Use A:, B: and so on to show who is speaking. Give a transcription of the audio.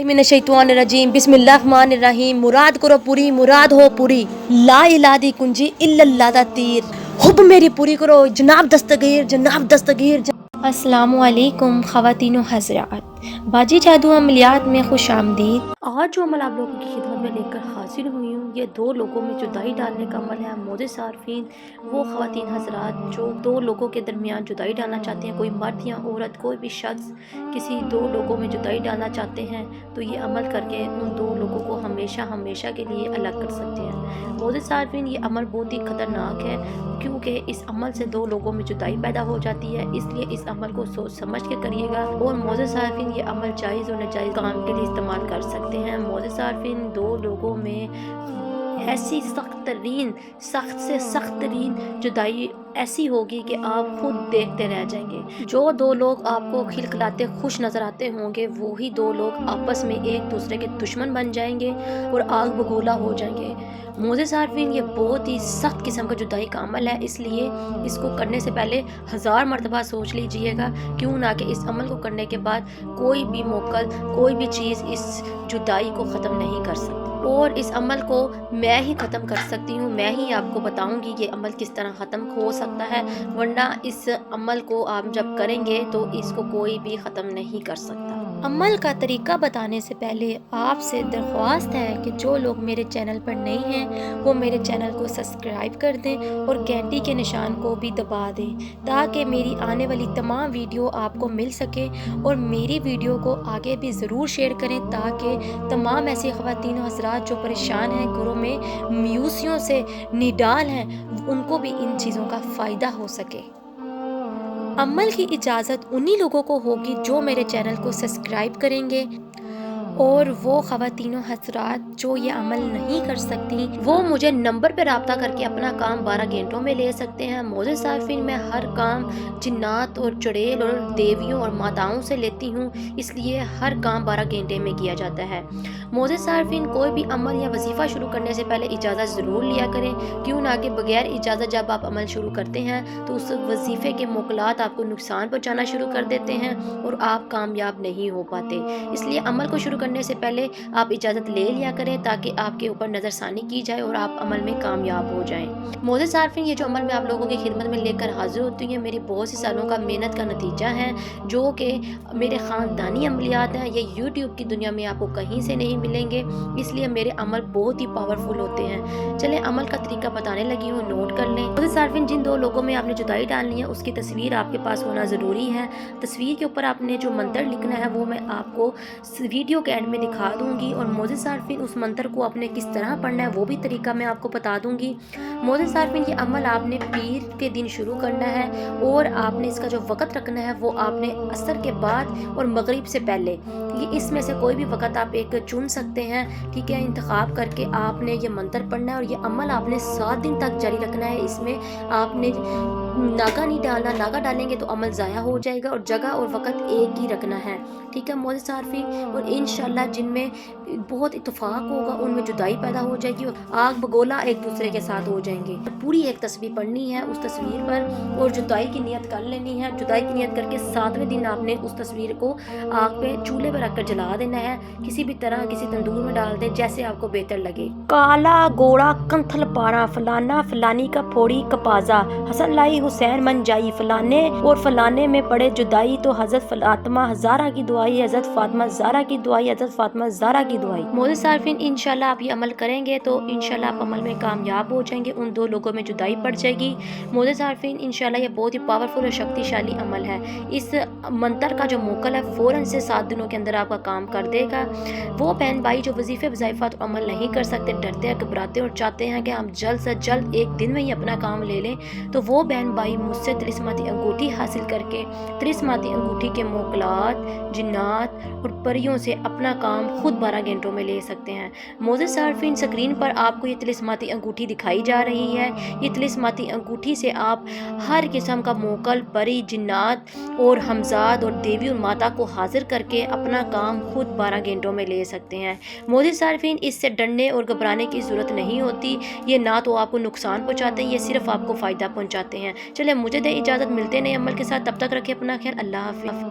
A: मिनश्शैतानिर्रजीम बिस्मिल्लाहिर्रहमानिर्रहीम। मुराद करो पूरी, मुराद हो पूरी। ला इलाहा दी कुंजी इल्लल्लाह दा तीर। हुब मेरी पूरी करो जनाब दस्तगीर, जनाब दस्तगीर। अस्सलामु अलैकुम ख़वातीनो हज़रात, बाजी जादू अमलियात में खुश आमदीद। आज जो अमल आप लोगों की खिदमत में लेकर हाजिर हुई हूँ, ये दो लोगों में जुदाई डालने का अमल है। मोज़े सारफीन, वो ख़वातीन हज़रात जो दो लोगों के दरमियान जुदाई डालना चाहते हैं, कोई मर्द या औरत, कोई भी शख्स किसी दो लोगों में जुदाई डालना चाहते हैं, तो ये अमल करके उन दो लोगों को हमेशा हमेशा के लिए अलग कर सकते हैं। मोज़े सारफीन, ये अमल बहुत ही ख़तरनाक है, क्योंकि इस अमल से दो लोगों में जुदाई पैदा हो जाती है। इसलिए इस अमल को सोच समझ के करिएगा। और मोज़े सारफीन, ये अमल जायज़ और नाजायज़ काम के लिए इस्तेमाल कर सकते हैं। मोज़े सारफीन, दो लोगों में ऐसी सख्त से सख्त तरीन जुदाई ऐसी होगी कि आप खुद देखते रह जाएंगे। जो दो लोग आपको खिलखिलाते खुश नज़र आते होंगे, वही दो लोग आपस में एक दूसरे के दुश्मन बन जाएंगे और आग बगोला हो जाएंगे। मोज़े सारफीन, ये बहुत ही सख्त किस्म का जुदाई का अमल है, इसलिए इसको करने से पहले 1000 मरतबा सोच लीजिएगा, क्यों ना कि इस अमल को करने के बाद कोई भी मोकल, कोई भी चीज़ इस जुदाई को ख़त्म नहीं कर सकती। और इस अमल को मैं ही ख़त्म कर सकती हूँ, मैं ही आपको बताऊँगी ये अमल किस तरह ख़त्म हो सकता है, वरना इस अमल को आप जब करेंगे तो इसको कोई भी ख़त्म नहीं कर सकता। अमल का तरीका बताने से पहले आपसे दरख्वास्त है कि जो लोग मेरे चैनल पर नए हैं वो मेरे चैनल को सब्सक्राइब कर दें और घंटी के निशान को भी दबा दें, ताकि मेरी आने वाली तमाम वीडियो आपको मिल सके। और मेरी वीडियो को आगे भी ज़रूर शेयर करें, ताकि तमाम ऐसी ख़वातीन हज़रात जो परेशान हैं, घरों में म्यूसियों से निडाल हैं, उनको भी इन चीज़ों का फ़ायदा हो सके। अमल की इजाज़त उन्हीं लोगों को होगी जो मेरे चैनल को सब्सक्राइब करेंगे, और वो ख़वातीनों हज़रात जो ये अमल नहीं कर सकती, वो मुझे नंबर पर रब्ता करके अपना काम 12 घंटों में ले सकते हैं। मोज़े सारफीन, मैं हर काम जिन्नात और चुड़ैल और देवियों और माताओं से लेती हूँ, इसलिए हर काम 12 घंटे में किया जाता है। मोज़े सारफीन, कोई भी अमल या वजीफ़ा शुरू करने से पहले इजाज़त ज़रूर लिया करें, क्यों ना कि बगैर इजाज़त जब आप अमल शुरू करते हैं तो उस वजीफ़े के मोकलात आपको नुकसान पहुँचाना शुरू कर देते हैं और आप कामयाब नहीं हो पाते। इसलिए अमल को शुरू करने से पहले आप इजाज़त ले लिया करें, ताकि आपके ऊपर नज़रसानी की जाए और आप अमल में कामयाब हो जाएं। मोज़े सारफीन, ये जो अमल मैं आप लोगों की खिदमत में लेकर हाजिर होती हूँ, मेरी बहुत सी सालों का मेहनत का नतीजा है, जो कि मेरे ख़ानदानी अमलियात हैं। ये यूट्यूब की दुनिया में आपको कहीं से नहीं मिलेंगे, इसलिए मेरे अमल बहुत ही पावरफुल होते हैं। चलें अमल का तरीका बताने लगी हूँ, नोट कर लें। मोज़े सारफीन, जिन दो लोगों में आपने जुदाई डालनी है, उसकी तस्वीर आपके पास होना ज़रूरी है। तस्वीर के ऊपर आपने जो मंत्र लिखना है वो मैं आपको वीडियो के एंड में दिखा दूंगी, और मोज़े सारफीन, उस मंत्र को आपने किस तरह पढ़ना है वो भी तरीका मैं आपको बता दूंगी। मोज़े सारफीन, ये अमल आपने पीर के दिन शुरू करना है, और आपने इसका जो वक़्त रखना है वो आपने असर के बाद और मगरिब से पहले, ये इसमें से कोई भी वक़्त आप एक चुन सकते हैं, ठीक है। इंतखाब करके आपने ये मंत्र पढ़ना है, और ये अमल आपने 7 दिन तक जारी रखना है। इसमें आपने नागा नहीं डालना, नागा डालेंगे तो अमल ज़ाया हो जाएगा, और जगह और वक़्त एक ही रखना है, ठीक है मोज़े सारफीन। और इंशाल्लाह जिनमें बहुत इत्तेफाक होगा उनमें जुदाई पैदा हो जाएगी और आग बगोला एक दूसरे के साथ हो जाएंगे। पूरी एक तस्वीर पढ़नी है उस तस्वीर पर, और जुदाई की नियत कर लेनी है। जुदाई की नियत करके 7वें दिन आपने उस तस्वीर को आग पे चूल्हे पर रखकर जला देना है, किसी भी तरह किसी तंदूर में डाल दे, जैसे आपको बेहतर लगे। काला गोड़ा कंथल पारा, फलाना फलानी का फोड़ी कपाजा, हसन लाई हुसैन मन जाई, फलाने और फलाने में पड़े जुदाई, तो हज़रत फातिमा ज़हरा की दुआई, हज़रत फातिमा ज़हरा की दुआई, हज़रत फातिमा ज़हरा की दुआई। मोज़े सारफीन, इंशाल्लाह आप ये अमल करेंगे तो इंशाल्लाह आप अमल में कामयाब हो जाएंगे, उन दो लोगों में जुदाई पड़ जाएगी। मोज़े सारफीन, इंशाल्लाह ये बहुत ही पावरफुल और शक्तिशाली अमल है। इस मंत्र का जो मोकल है फ़ौरन से 7 दिनों के अंदर आपका काम कर देगा। वो बहन भाई जो वजीफ़े वज़ाइफ़ा तो अमल नहीं कर सकते, डरते हैं, घबराते और चाहते हैं कि हम जल्द से जल्द एक दिन में ही अपना काम ले लें, तो वो बहन भाई मुझसे तिलिस्माती अंगूठी हासिल करके तिलिस्माती अंगूठी के मोकलात, जिन्नात और परियों से अपना काम खुद 12 घंटों में ले सकते हैं। मोज़े सारफीन, स्क्रीन पर आपको ये तिलिस्माती अंगूठी दिखाई जा रही है। ये तिलिस्माती अंगूठी से आप हर किस्म का मोकल, परी, जिन्नात और हमजाद और देवी और माता को हाजिर करके अपना काम खुद 12 घंटों में ले सकते हैं। मोज़े सारफीन, इससे डरने और घबराने की ज़रूरत नहीं होती। ये ना तो आपको नुकसान पहुँचाते हैं, ये सिर्फ आपको फ़ायदा पहुँचाते हैं। चले मुझे दे इजाज़त, मिलते नए अमल के साथ, तब तक रखें अपना ख्याल। अल्लाह हाफ़िज़।